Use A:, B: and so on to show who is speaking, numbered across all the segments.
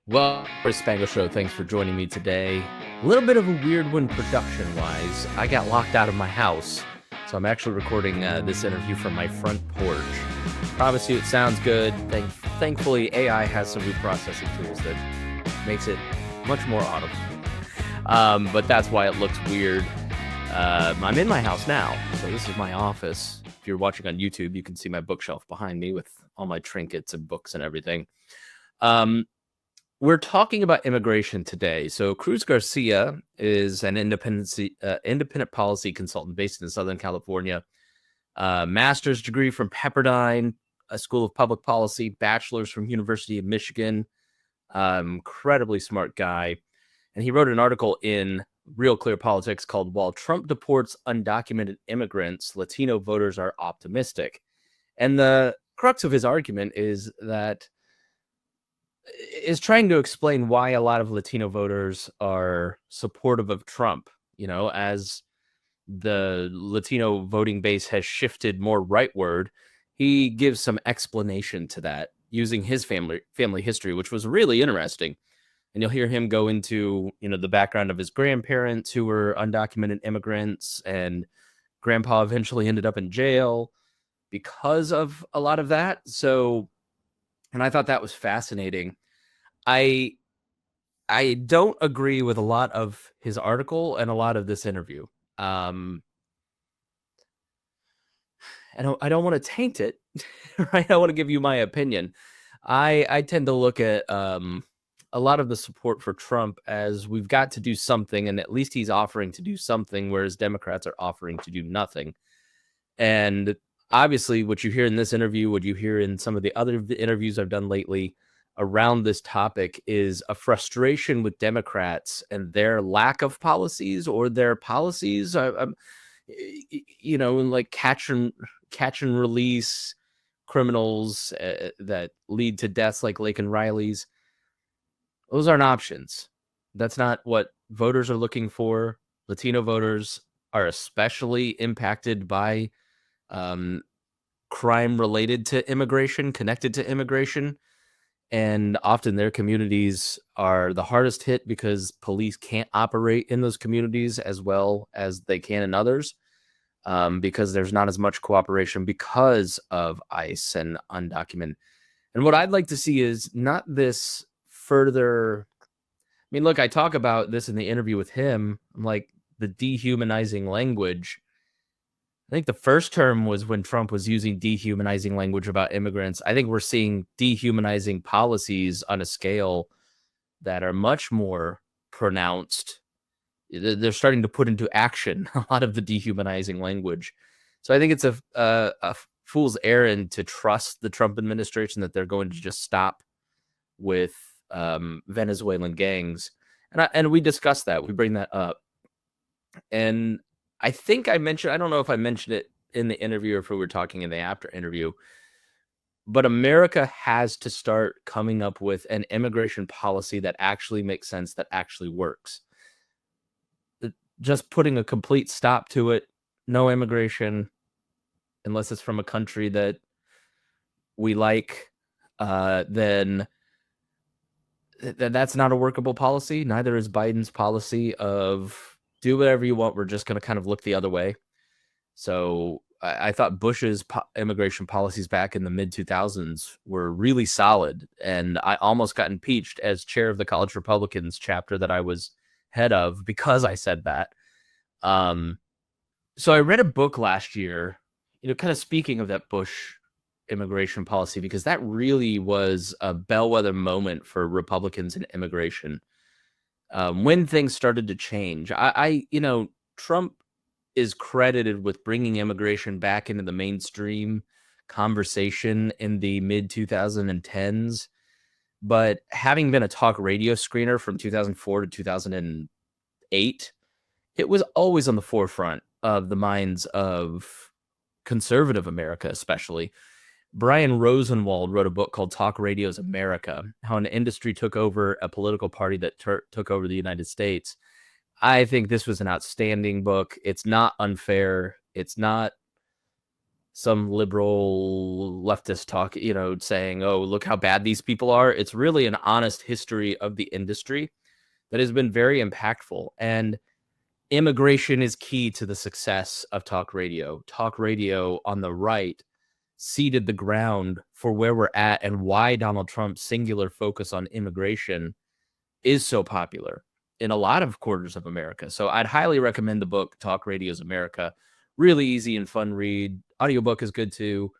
A: Well, Chris Spangle Show, thanks for joining me today. A little bit of a weird one production-wise. I got locked out of my house, so I'm actually recording this interview from my front porch. Promise you it sounds good. Thankfully, AI has some new processing tools that makes it much more audible. But that's why it looks weird. I'm in my house now, so this is my office. If you're watching on YouTube, you can see my bookshelf behind me with all my trinkets and books and everything. We're talking about immigration today. So Cruz Garcia is an independent policy consultant based in Southern California. Master's degree from Pepperdine, a School of Public Policy, bachelor's from University of Michigan. Incredibly smart guy. And he wrote an article in Real Clear Politics called "While Trump Deports Undocumented Immigrants, Latino Voters Are Optimistic." And the crux of his argument is trying to explain why a lot of Latino voters are supportive of Trump, as the Latino voting base has shifted more rightward. He gives some explanation to that using his family history, which was really interesting. And you'll hear him go into, the background of his grandparents who were undocumented immigrants, and grandpa eventually ended up in jail because of a lot of that. And I thought that was fascinating. I don't agree with a lot of his article and a lot of this interview. And I don't want to taint it, right? I want to give you my opinion. I tend to look at a lot of the support for Trump as we've got to do something, and at least he's offering to do something, whereas Democrats are offering to do nothing. And obviously, what you hear in this interview, what you hear in some of the other interviews I've done lately around this topic, is a frustration with Democrats and their lack of policies, or their policies, like catch and release criminals that lead to deaths like Laken Riley's. Those aren't options. That's not what voters are looking for. Latino voters are especially impacted by crime related to immigration, connected to immigration. And often their communities are the hardest hit because police can't operate in those communities as well as they can in others, because there's not as much cooperation because of ICE and undocumented. And what I'd like to see is not this further. I mean, look, I talk about this in the interview with him. I'm like, the dehumanizing language. I think the first term was when Trump was using dehumanizing language about immigrants. I think we're seeing dehumanizing policies on a scale that are much more pronounced. They're starting to put into action a lot of the dehumanizing language. So I think it's a fool's errand to trust the Trump administration that they're going to just stop with Venezuelan gangs. And we discussed that. We bring that up. And I think I don't know if I mentioned it in the interview or if we were talking in the after interview, but America has to start coming up with an immigration policy that actually makes sense, that actually works. Just putting a complete stop to it, no immigration, unless it's from a country that we like, then that's not a workable policy. Neither is Biden's policy of do whatever you want. We're just going to kind of look the other way. So I thought Bush's immigration policies back in the mid-2000s were really solid. And I almost got impeached as chair of the College Republicans chapter that I was head of because I said that. So I read a book last year, kind of speaking of that Bush immigration policy, because that really was a bellwether moment for Republicans in immigration. When things started to change, Trump is credited with bringing immigration back into the mainstream conversation in the mid 2010s. But having been a talk radio screener from 2004 to 2008, it was always on the forefront of the minds of conservative America, especially. Brian Rosenwald wrote a book called Talk Radio's America, how an industry took over a political party that took over the United States. I think this was an outstanding book. It's not unfair. It's not some liberal leftist talk, saying, oh, look how bad these people are. It's really an honest history of the industry that has been very impactful. And immigration is key to the success of talk radio. Talk radio on the right seeded the ground for where we're at and why Donald Trump's singular focus on immigration is so popular in a lot of quarters of America. So I'd highly recommend the book Talk Radio's America. Really easy and fun read. Audiobook is good too.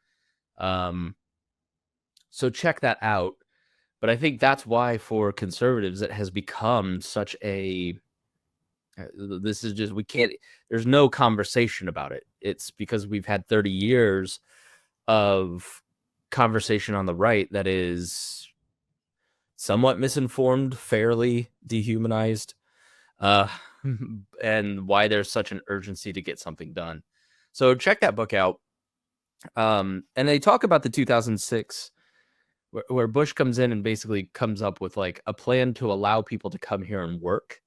A: So check that out. But I think that's why for conservatives it has become such a this is just, we can't, there's no conversation about it. It's because we've had 30 years of conversation on the right that is somewhat misinformed, fairly dehumanized, and why there's such an urgency to get something done. So check that book out. And they talk about the 2006 where Bush comes in and basically comes up with like a plan to allow people to come here and work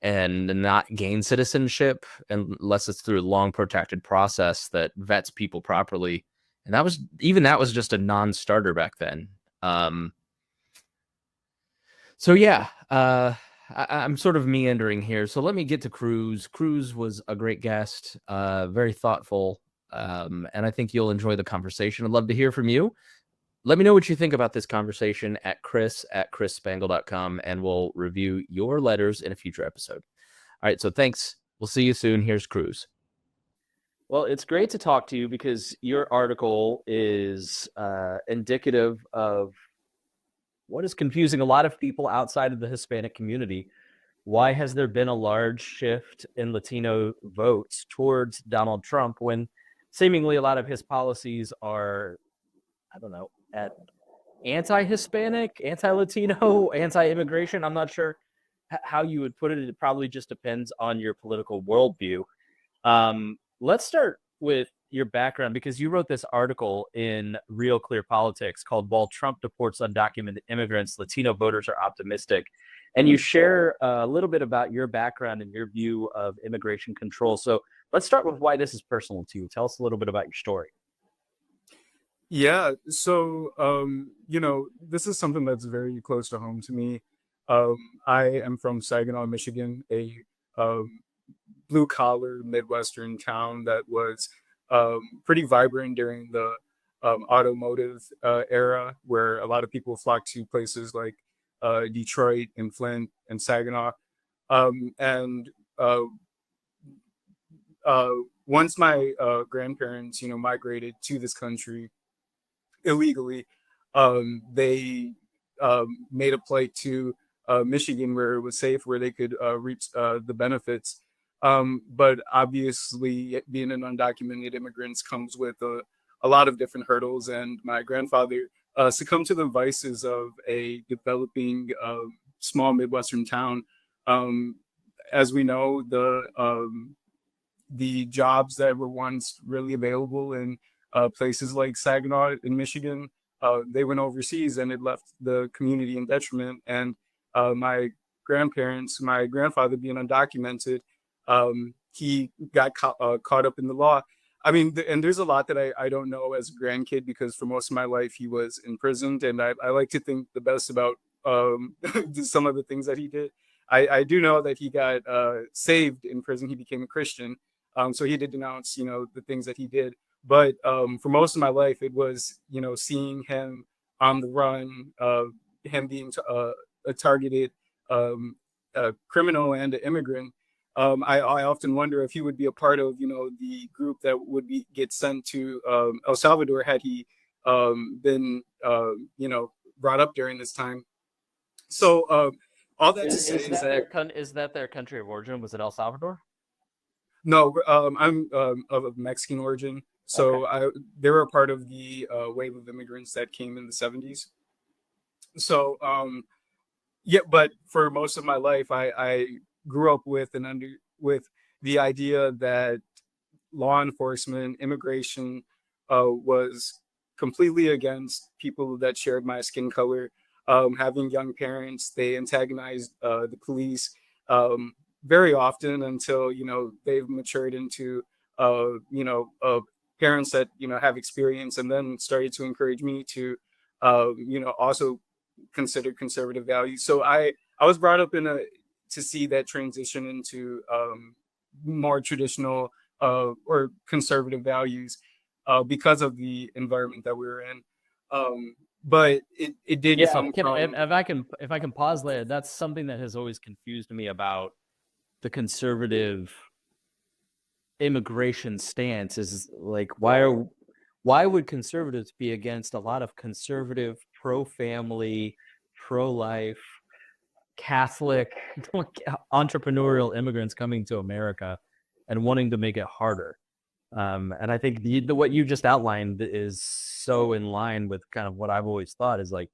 A: and not gain citizenship unless it's through a long protracted process that vets people properly. And that was just a non-starter back then. So yeah, I'm sort of meandering here. So let me get to Cruz. Cruz was a great guest, very thoughtful, and I think you'll enjoy the conversation. I'd love to hear from you. Let me know what you think about this conversation at chris@chrisspangle.com, and we'll review your letters in a future episode. All right, so thanks. We'll see you soon. Here's Cruz. Well, it's great to talk to you because your article is indicative of what is confusing a lot of people outside of the Hispanic community. Why has there been a large shift in Latino votes towards Donald Trump when seemingly a lot of his policies are, I don't know, at anti-Hispanic, anti-Latino, anti-immigration? I'm not sure how you would put it. It probably just depends on your political worldview. Let's start with your background, because you wrote this article in Real Clear Politics called "While Trump Deports Undocumented Immigrants, Latino Voters Are Optimistic." And you share a little bit about your background and your view of immigration control. So let's start with why this is personal to you. Tell us a little bit about your story.
B: Yeah, so this is something that's very close to home to me. I am from Saginaw, Michigan, a um, blue collar Midwestern town that was pretty vibrant during the automotive era, where a lot of people flocked to places like Detroit and Flint and Saginaw. And uh, Once my grandparents, migrated to this country illegally, they made a flight to Michigan where it was safe, where they could reap the benefits. But obviously, being an undocumented immigrant comes with a lot of different hurdles. And my grandfather succumbed to the vices of a developing small Midwestern town. Um, as we know, the jobs that were once really available in places like Saginaw in Michigan, they went overseas, and it left the community in detriment. And my grandfather being undocumented, he got caught up in the law. I mean, and there's a lot that I don't know as a grandkid, because for most of my life he was imprisoned, and I like to think the best about some of the things that he did. I do know that he got saved in prison. He became a Christian, so he did denounce, the things that he did. But for most of my life, it was, seeing him on the run, him being a targeted criminal and an immigrant. I often wonder if he would be a part of, the group that would get sent to El Salvador had he been, brought up during this time. So all that to say
A: Is
B: is
A: that
B: that
A: their country of origin? Was it El Salvador?
B: no, I'm of Mexican origin,
A: Okay.
B: so they were a part of the wave of immigrants that came in the '70s. So yeah, but for most of my life, I grew up with with the idea that law enforcement, immigration, was completely against people that shared my skin color. Having young parents, they antagonized the police very often until they've matured into parents that have experience, and then started to encourage me to also consider conservative values. So I was brought up in a to see that transition into more traditional or conservative values because of the environment that we were in. But it did
C: Yeah,
B: come from.
C: if I can pause there, that's something that has always confused me about the conservative immigration stance is like why would conservatives be against a lot of conservative pro-family, pro-life, Catholic, entrepreneurial immigrants coming to America and wanting to make it harder? And I think what you just outlined is so in line with kind of what I've always thought is like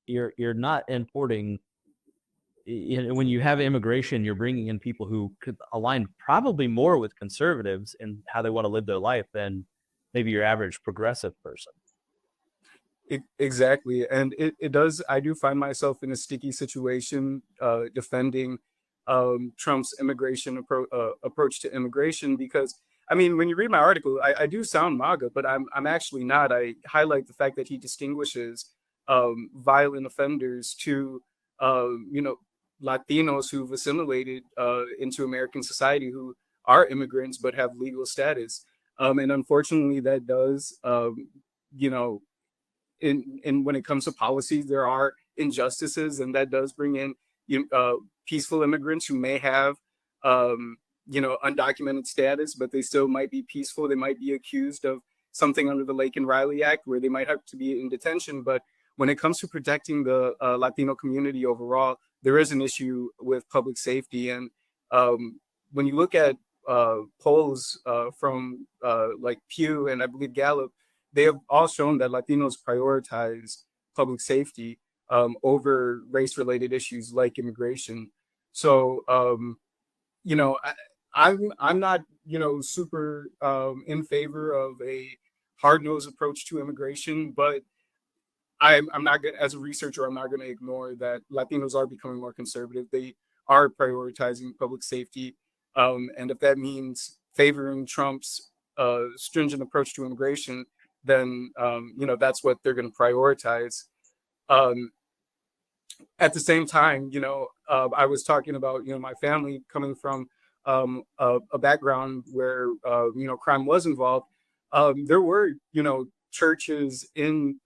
C: you're not importing. When you have immigration, you're bringing in people who could align probably more with conservatives in how they want to live their life than maybe your average progressive person.
B: Exactly. And it does, I do find myself in a sticky situation defending Trump's approach to immigration because, I mean, when you read my article, I do sound MAGA, but I'm actually not. I highlight the fact that he distinguishes violent offenders to, you know, Latinos who've assimilated into American society who are immigrants but have legal status. And unfortunately, that does, you know, in when it comes to policies, there are injustices, and that does bring in peaceful immigrants who may have undocumented status, but they still might be peaceful. They might be accused of something under the Lake and Riley Act, where they might have to be in detention. But when it comes to protecting the Latino community overall, there is an issue with public safety. And when you look at polls from like Pew and I believe Gallup, they have all shown that Latinos prioritize public safety over race-related issues like immigration. So, I'm not super in favor of a hard-nosed approach to immigration, but I'm not gonna, as a researcher, I'm not going to ignore that Latinos are becoming more conservative. They are prioritizing public safety, and if that means favoring Trump's stringent approach to immigration, then that's what they're going to prioritize. Um, at the same time, I was talking about my family coming from a background where crime was involved. There were churches in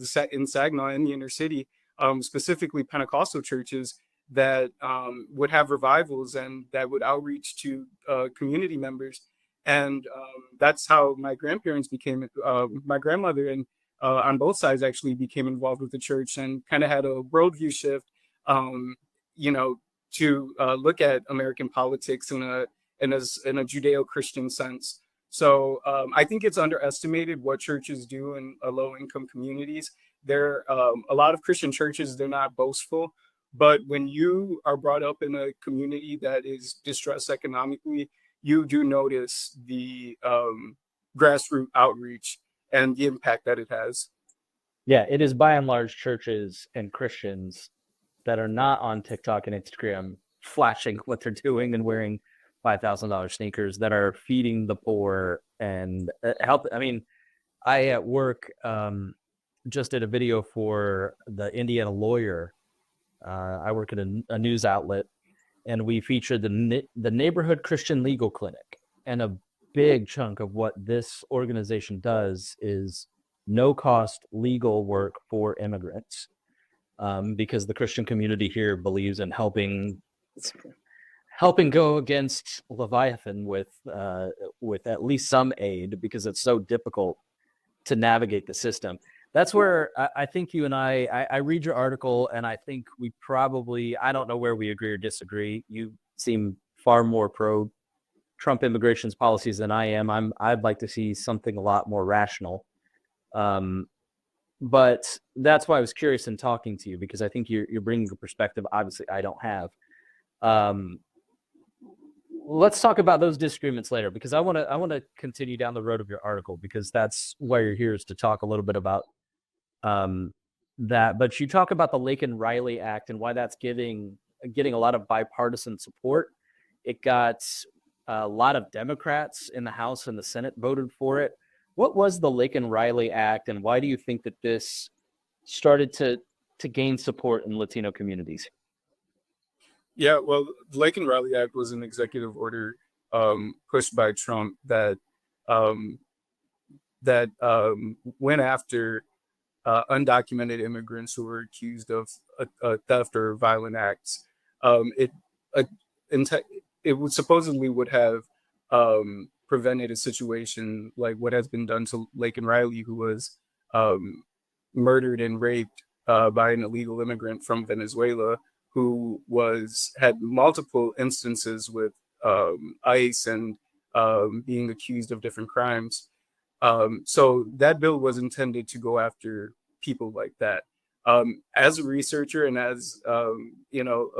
B: Saginaw in the inner city, specifically Pentecostal churches that would have revivals and that would outreach to community members. And that's how my grandparents became, my grandmother and on both sides actually became involved with the church and kind of had a worldview shift, um, you know, to look at American politics in a Judeo-Christian sense. So I think it's underestimated what churches do in low-income communities. There, a lot of Christian churches, they're not boastful, but when you are brought up in a community that is distressed economically, you do notice the grassroots outreach and the impact that it has.
C: Yeah, it is by and large churches and Christians that are not on TikTok and Instagram flashing what they're doing and wearing $5,000 sneakers that are feeding the poor and help. I mean, I at work just did a video for the Indiana Lawyer. I work at a news outlet, and we featured the Neighborhood Christian Legal Clinic. And a big chunk of what this organization does is no cost legal work for immigrants, because the Christian community here believes in helping go against Leviathan with at least some aid, because it's so difficult to navigate the system. That's where I think you and I read your article, and I think we probably, I don't know where we agree or disagree. You seem far more pro Trump immigration's policies than I am. I'd like to see something a lot more rational. But that's why I was curious in talking to you, because I think you're bringing a perspective obviously I don't have. Let's talk about those disagreements later, because I want to continue down the road of your article, because that's why you're here, is to talk a little bit about that. But you talk about the Lake and Riley Act and why that's getting a lot of bipartisan support. It got A lot of Democrats in the House and the Senate voted for it. What was the Laken-Riley Act, and why do you think that this started to gain support in Latino communities?
B: Yeah, well, the Lake and Riley Act was an executive order pushed by Trump that um, went after undocumented immigrants who were accused of theft or violent acts. It uh, it would supposedly would have prevented a situation like what has been done to Lake and Riley, who was um, murdered and raped by an illegal immigrant from Venezuela, who was had multiple instances with ICE and being accused of different crimes. So that bill was intended to go after people like that. As a researcher and as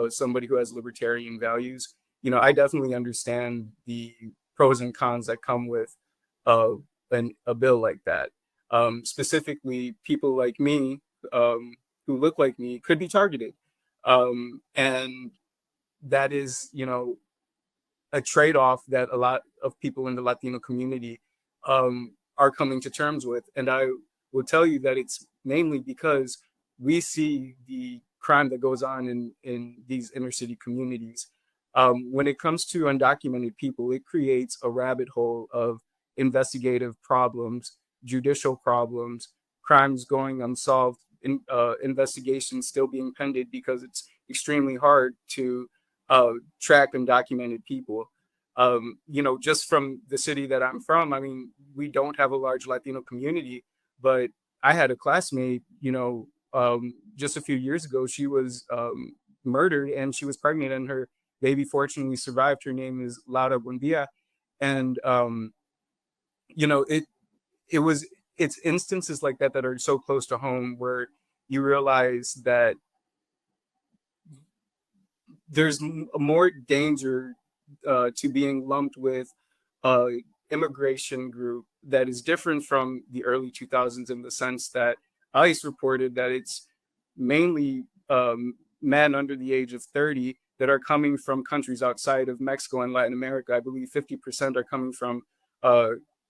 B: somebody who has libertarian values, I definitely understand the pros and cons that come with uh, a bill like that. Specifically, people like me who look like me could be targeted, and that is, a trade-off that a lot of people in the Latino community are coming to terms with. And I will tell you that it's mainly because we see the crime that goes on in these inner city communities. When it comes to undocumented people, it creates a rabbit hole of investigative problems, judicial problems, crimes going unsolved, investigations still being pended because it's extremely hard to track undocumented people. Just from the city that I'm from, I mean, we don't have a large Latino community, but I had a classmate, just a few years ago, she was murdered and she was pregnant and her baby fortunately survived. Her name is Laura Buendia. And, it, it was, it's instances like that that are so close to home where you realize that there's more danger to being lumped with immigration group that is different from the early 2000s in the sense that ICE reported that it's mainly men under the age of 30 that are coming from countries outside of Mexico and Latin America. I believe 50% are coming from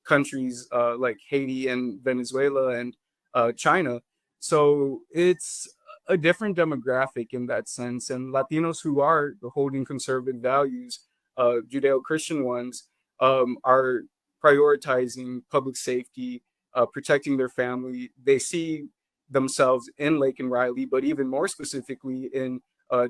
B: countries like Haiti and Venezuela and China. So it's a different demographic in that sense. And Latinos who are holding conservative values, Judeo-Christian ones, are prioritizing public safety, protecting their family. They see themselves in Lake and Riley, but even more specifically in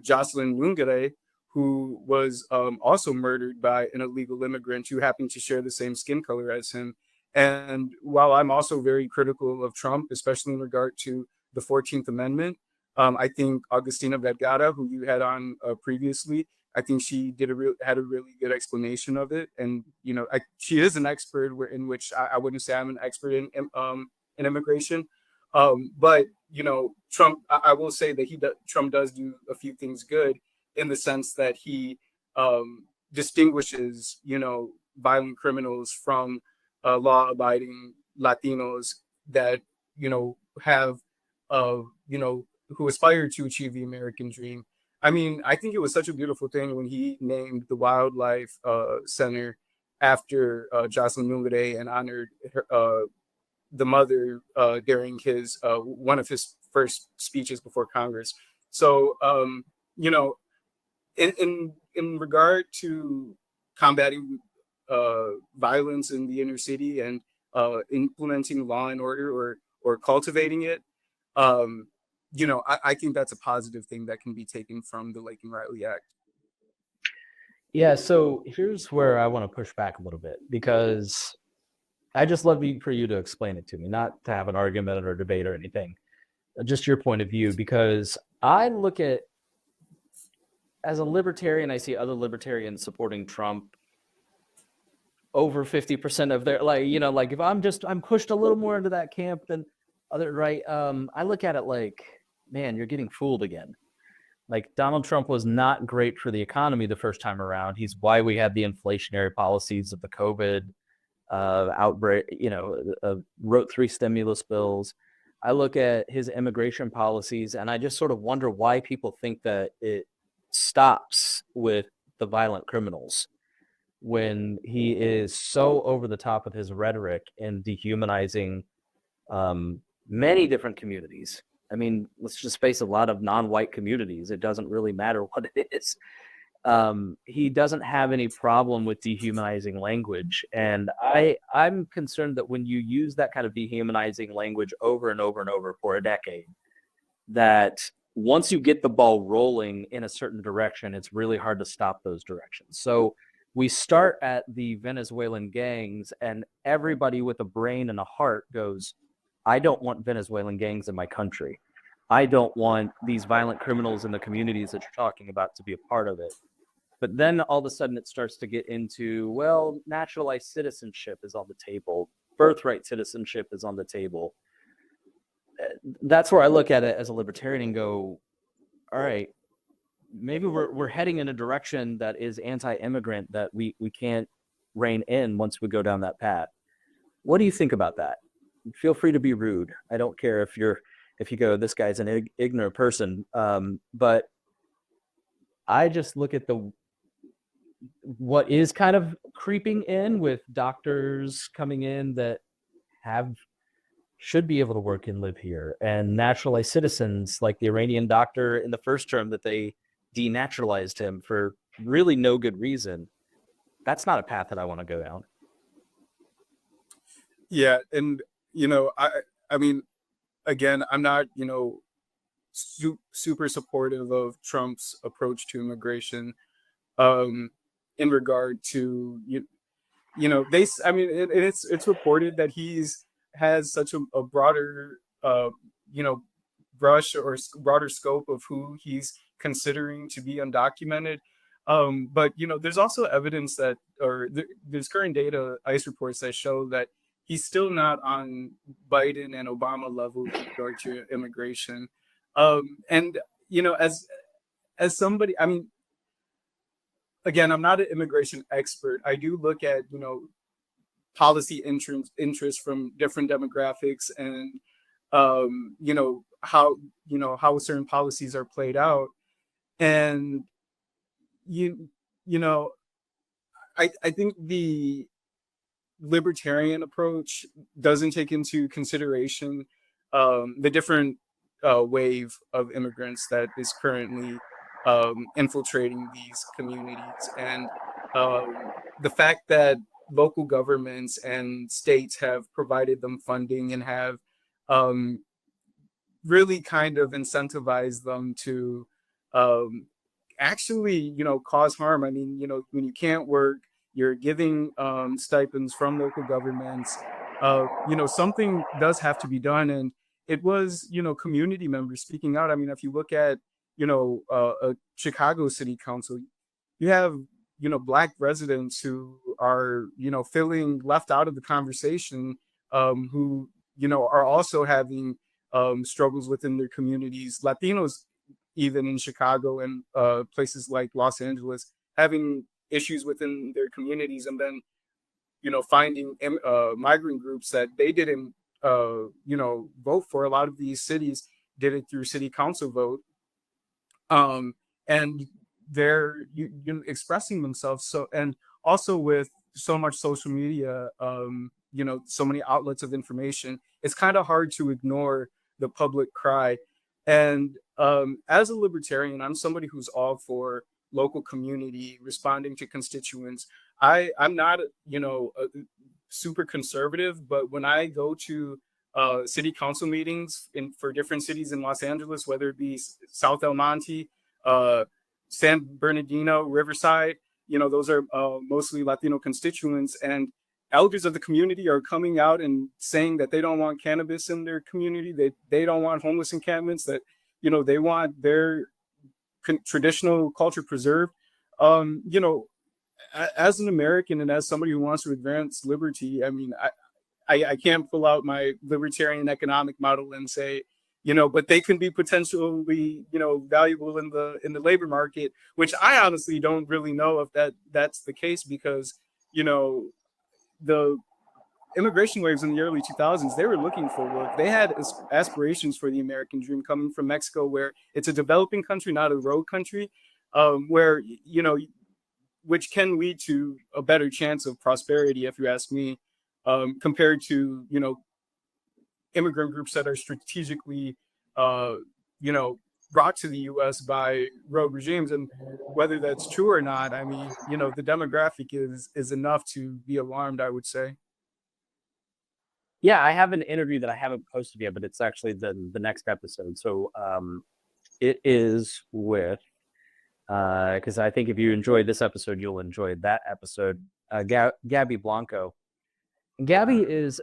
B: Jocelyn Lungere, who was also murdered by an illegal immigrant who happened to share the same skin color as him. And while I'm also very critical of Trump, especially in regard to the 14th Amendment, I think Augustina Vergara, who you had on previously, I think she had a really good explanation of it. And, she is an expert in which I wouldn't say I'm an expert in immigration. But, Trump, I will say that Trump does do a few things good in the sense that he distinguishes, violent criminals from law-abiding Latinos that, have, who aspire to achieve the American dream. I mean, I think it was such a beautiful thing when he named the Wildlife Center after Jocelyn Lungere and honored the mother during his one of his first speeches before Congress. So, in regard to combating violence in the inner city and implementing law and order or cultivating it, I think that's a positive thing that can be taken from the Lake and Riley Act.
C: Yeah, so here's where I want to push back a little bit because I just love for you to explain it to me, not to have an argument or debate or anything, just your point of view, because I look at, as a libertarian, I see other libertarians supporting Trump over 50% of their, like if I'm pushed a little more into that camp than other, right? I look at it like, man, you're getting fooled again. Like Donald Trump was not great for the economy the first time around. He's why we had the inflationary policies of the COVID outbreak, wrote 3 stimulus bills. I look at his immigration policies and I just sort of wonder why people think that it stops with the violent criminals. when he is so over the top with his rhetoric and dehumanizing many different communities. I mean, let's just face a lot of non-white communities. It doesn't really matter what it is. He doesn't have any problem with dehumanizing language. And I'm concerned that when you use that kind of dehumanizing language over and over and over for a decade, that once you get the ball rolling in a certain direction, it's really hard to stop those directions. So we start at the Venezuelan gangs, and everybody with a brain and a heart goes, I don't want Venezuelan gangs in my country. I don't want these violent criminals in the communities that you're talking about to be a part of it. But then all of a sudden it starts to get into, well, naturalized citizenship is on the table. Birthright citizenship is on the table. That's where I look at it as a libertarian and go, all right, maybe we're heading in a direction that is anti-immigrant that we can't rein in once we go down that path. What do you think about that? Feel free to be rude. I don't care if you go, this guy's an ignorant person. But I just look at what is kind of creeping in with doctors coming in that should be able to work and live here, and naturalized citizens like the Iranian doctor in the first term that they denaturalized him for really no good reason. That's not a path that I want to go down.
B: Yeah, and I mean, again, I'm not super supportive of Trump's approach to immigration. In regard to it's reported that has such a broader brush or broader scope of who he's considering to be undocumented. But there's also evidence that, there's current data, ICE reports that show that he's still not on Biden and Obama level with regard to immigration. And as somebody, I mean, again, I'm not an immigration expert. I do look at policy interest from different demographics, and how certain policies are played out. And I think the libertarian approach doesn't take into consideration the different wave of immigrants that is currently infiltrating these communities, and the fact that local governments and states have provided them funding and have really kind of incentivized them to actually cause harm. I mean, when you can't work, you're giving stipends from local governments. Something does have to be done, and it was community members speaking out. I mean, if you look at a Chicago City Council, you have Black residents who are feeling left out of the conversation, who are also having struggles within their communities. Latinos, even in Chicago and places like Los Angeles, having issues within their communities, and then finding migrant groups that they didn't vote for. A lot of these cities did it through city council vote, and they're expressing themselves. So, and also with so much social media, so many outlets of information, it's kind of hard to ignore the public cry. And as a libertarian, I'm somebody who's all for local community, responding to constituents. I'm not super conservative, but when I go to city council meetings for different cities in Los Angeles, whether it be South El Monte, San Bernardino, Riverside, those are mostly Latino constituents, and elders of the community are coming out and saying that they don't want cannabis in their community. They don't want homeless encampments, that they want their traditional culture preserved. As an American and as somebody who wants to advance liberty, I mean, I can't pull out my libertarian economic model and say, but they can be potentially, valuable in the labor market, which I honestly don't really know if that's the case, because, the immigration waves in the early 2000s, they were looking for work. They had aspirations for the American dream, coming from Mexico, where it's a developing country, not a road country, where, which can lead to a better chance of prosperity, if you ask me, compared to, immigrant groups that are strategically, uh, you know, brought to the U.S. by rogue regimes. And whether that's true or not, I mean, the demographic is enough to be alarmed, I would say.
C: Yeah, I have an interview that I haven't posted yet, but it's actually the next episode. So it is with because I think if you enjoyed this episode, you'll enjoy that episode. Gabby Blanco. Gabby is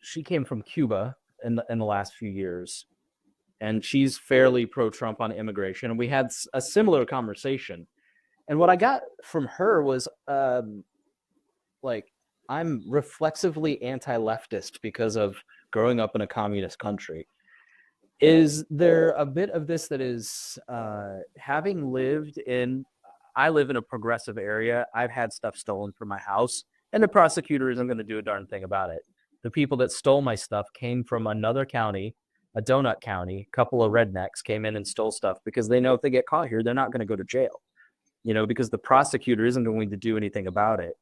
C: she came from Cuba in the last few years, and she's fairly pro-Trump on immigration. And we had a similar conversation. And what I got from her was like, I'm reflexively anti-leftist because of growing up in a communist country. Is there a bit of this that is having lived in, I live in a progressive area. I've had stuff stolen from my house, and the prosecutor isn't going to do a darn thing about it. The people that stole my stuff came from another county, a donut county. A couple of rednecks came in and stole stuff because they know if they get caught here, they're not going to go to jail, because the prosecutor isn't going to do anything about it.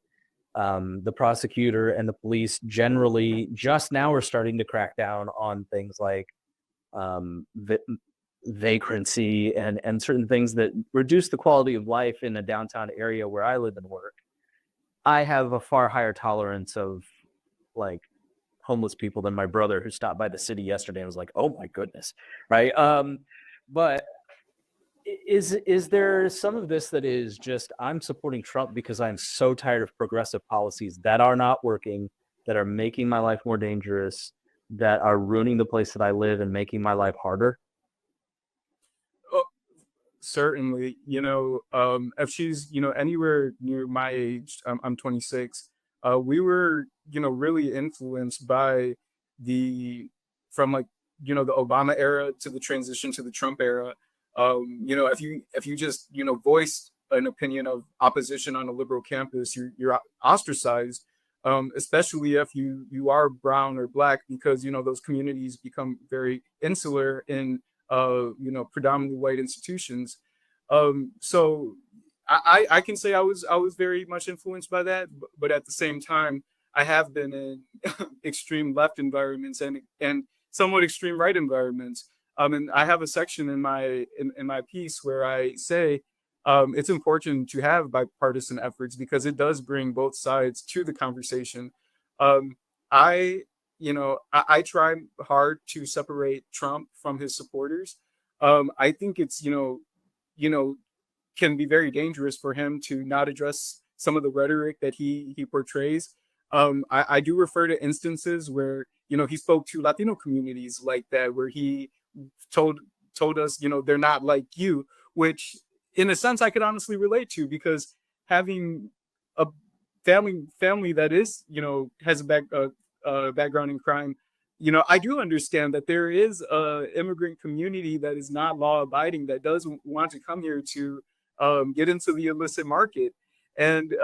C: The prosecutor and the police generally just now are starting to crack down on things like vagrancy and certain things that reduce the quality of life in a downtown area where I live and work. I have a far higher tolerance of like homeless people than my brother, who stopped by the city yesterday and was like, oh my goodness, right? But is there some of this that is just, I'm supporting Trump because I'm so tired of progressive policies that are not working, that are making my life more dangerous, that are ruining the place that I live and making my life harder?
B: Oh, certainly. If she's, anywhere near my age, I'm 26. We were, really influenced by from like, the Obama era to the transition to the Trump era. If you just, voiced an opinion of opposition on a liberal campus, you're ostracized. Especially if you are brown or black, because those communities become very insular in predominantly white institutions. So I can say I was very much influenced by that, but at the same time, I have been in extreme left environments and somewhat extreme right environments. And I have a section in my piece where I say it's important to have bipartisan efforts because it does bring both sides to the conversation. Um, I, I try hard to separate Trump from his supporters. I think it's, can be very dangerous for him to not address some of the rhetoric that he portrays. I do refer to instances where, he spoke to Latino communities like that, where he told us, they're not like you, which in a sense I could honestly relate to, because having a family that is, has a background in crime, I do understand that there is a immigrant community that is not law abiding, that does want to come here to get into the illicit market. And,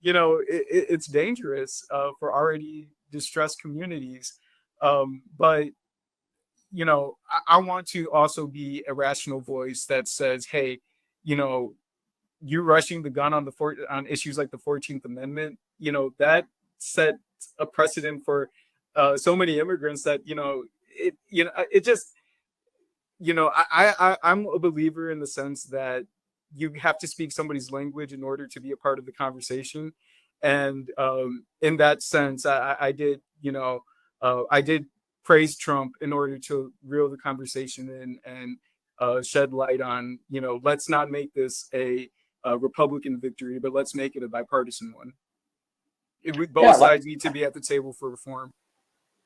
B: it's dangerous for already distressed communities. But I want to also be a rational voice that says, hey, you rushing the gun on on issues like the 14th Amendment, that set a precedent for so many immigrants that, it just, I'm a believer in the sense that you have to speak somebody's language in order to be a part of the conversation. And in that sense, I did, I did praise Trump in order to reel the conversation in and shed light on, let's not make this a Republican victory, but let's make it a bipartisan one. Both sides need to be at the table for reform.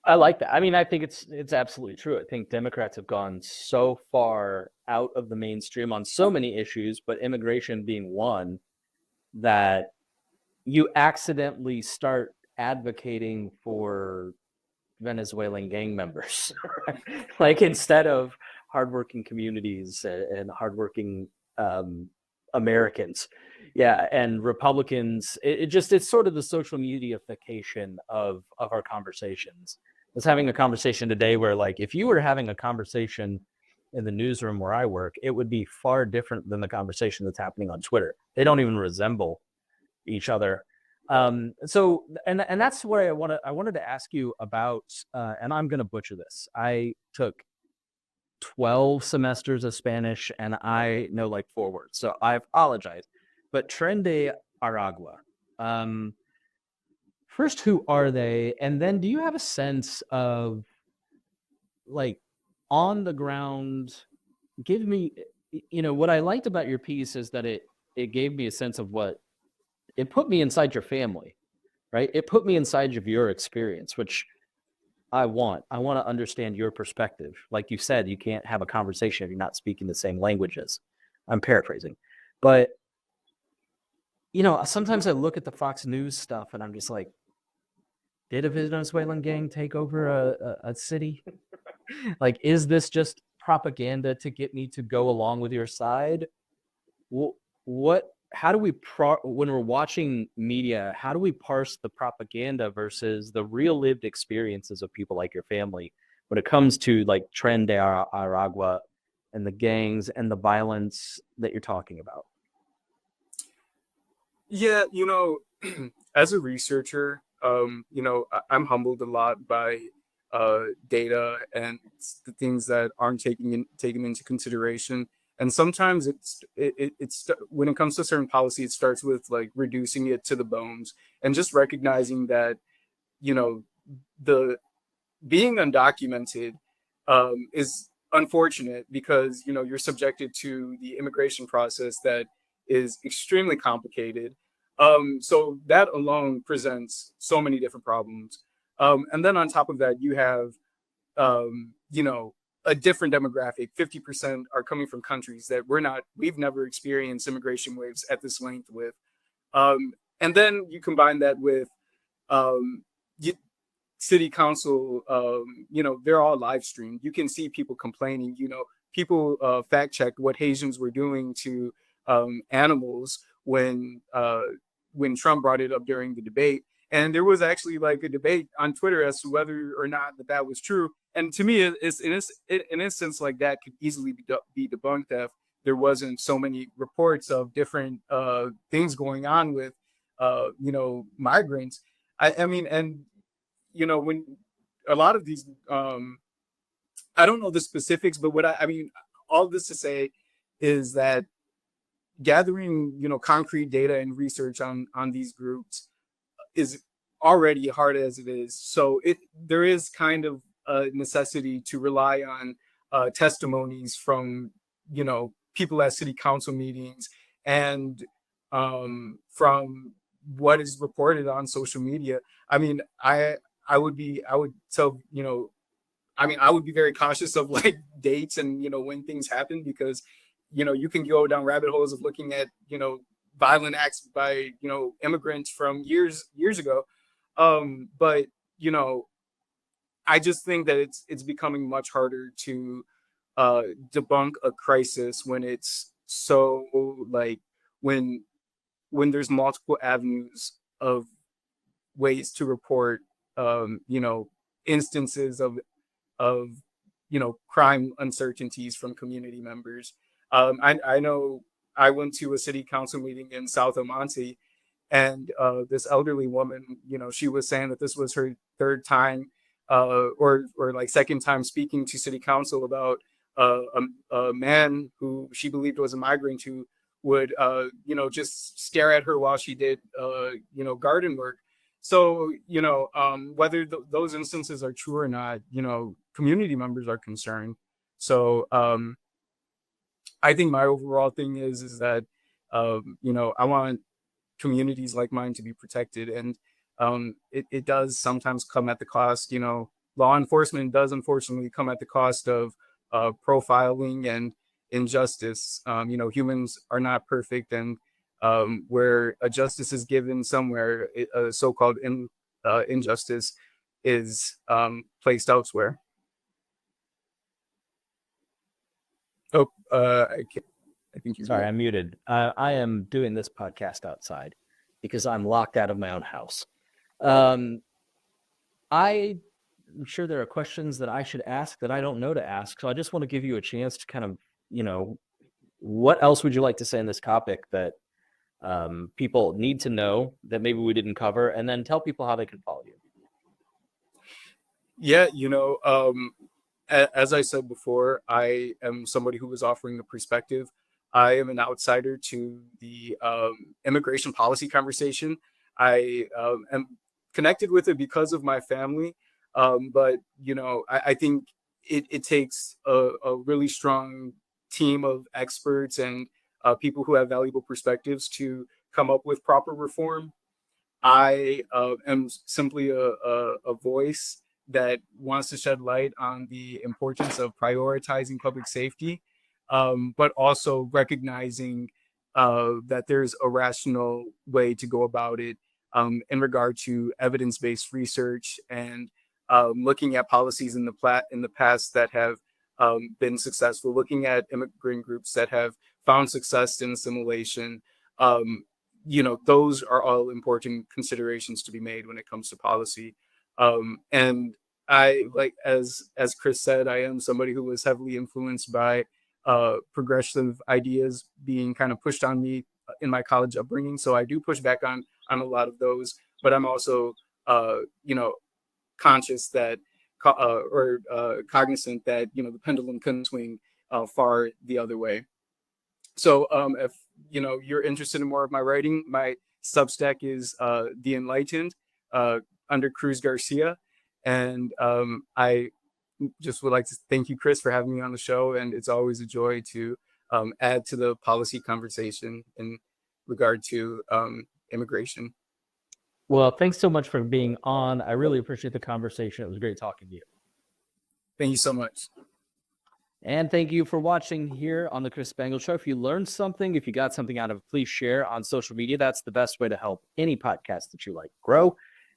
C: I like that. I mean, I think it's absolutely true. I think Democrats have gone so far out of the mainstream on so many issues, but immigration being one, that you accidentally start advocating for Venezuelan gang members, like instead of hardworking communities and hardworking Americans. Yeah, and Republicans, it's sort of the social mediaification of our conversations. I was having a conversation today where, like, if you were having a conversation in the newsroom where I work, it would be far different than the conversation that's happening on Twitter. They don't even resemble each other. So that's where I wanted to ask you about, and I'm going to butcher this. I took 12 semesters of Spanish and I know like 4 words, so I apologize. But Tren de Aragua, first, who are they? And then do you have a sense of like on the ground, give me, what I liked about your piece is that it gave me a sense of what it put me inside your family, right? It put me inside of your experience, which I want to understand your perspective. Like you said, you can't have a conversation if you're not speaking the same languages. I'm paraphrasing, but sometimes I look at the Fox News stuff and I'm just like, did a Venezuelan gang take over a city? Like, is this just propaganda to get me to go along with your side? How do we when we're watching media, how do we parse the propaganda versus the real lived experiences of people like your family when it comes to like Tren de Aragua and the gangs and the violence that you're talking about?
B: Yeah, as a researcher, I'm humbled a lot by data and the things that aren't taken into consideration. And sometimes it's when it comes to certain policy, it starts with like reducing it to the bones and just recognizing that the being undocumented is unfortunate because you're subjected to the immigration process that is extremely complicated. So that alone presents so many different problems. And then on top of that, you have a different demographic. 50% are coming from countries that we've never experienced immigration waves at this length with. And then you combine that with city council, they're all live streamed. You can see people complaining, people fact checked what Haitians were doing to animals when Trump brought it up during the debate. And there was actually like a debate on Twitter as to whether or not that was true. And to me, it's an instance like that could easily be debunked if there wasn't so many reports of different things going on with, migrants. I mean, and when a lot of these, I don't know the specifics, but what I mean, all this to say is that gathering, concrete data and research on these groups is already hard as it is. So there is kind of a necessity to rely on testimonies from, people at city council meetings and from what is reported on social media. I mean, I would tell, I would be very cautious of like dates and, when things happen, because, you can go down rabbit holes of looking at, violent acts by, immigrants from years ago. But, I just think that it's becoming much harder to debunk a crisis when it's so like when there's multiple avenues of ways to report instances of crime uncertainties from community members. I know I went to a city council meeting in South Monte, and this elderly woman, she was saying that this was her third time or like second time speaking to city council about a man who she believed was a migrant who would just stare at her while she did garden work. So whether those instances are true or not, community members are concerned. So I think my overall thing is that I want communities like mine to be protected, and it does sometimes come at the cost. Law enforcement does unfortunately come at the cost of profiling and injustice. Humans are not perfect, and where a justice is given somewhere, a so-called injustice is placed elsewhere. Oh, I think you're
C: sorry, I'm muted. I am doing this podcast outside because I'm locked out of my own house. I I'm sure there are questions that I should ask that I don't know to ask. So I just want to give you a chance to kind of, what else would you like to say on this topic that people need to know that maybe we didn't cover, and then tell people how they can follow you.
B: Yeah, as I said before, I am somebody who was offering the perspective. I am an outsider to the immigration policy conversation. I am connected with it because of my family, but I think it takes a really strong team of experts and people who have valuable perspectives to come up with proper reform. I am simply a voice that wants to shed light on the importance of prioritizing public safety, but also recognizing that there's a rational way to go about it in regard to evidence-based research and looking at policies in the past that have been successful, looking at immigrant groups that have found success in assimilation. Those are all important considerations to be made when it comes to policy. And I, like, as Chris said, I am somebody who was heavily influenced by progressive ideas being kind of pushed on me in my college upbringing. So I do push back on a lot of those, but I'm also conscious that cognizant that the pendulum can swing far the other way. So if you're interested in more of my writing, my Substack is The Enlightened under Cruz Garcia. And I just would like to thank you, Chris, for having me on the show. And it's always a joy to add to the policy conversation in regard to immigration.
C: Well, thanks so much for being on. I really appreciate the conversation. It was great talking to you.
B: Thank you so much.
C: And thank you for watching here on the Chris Spangle Show. If you learned something, if you got something out of it, please share on social media. That's the best way to help any podcast that you like grow.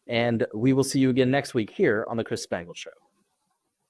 C: And we will see you again next week here on the Chris Spangle Show.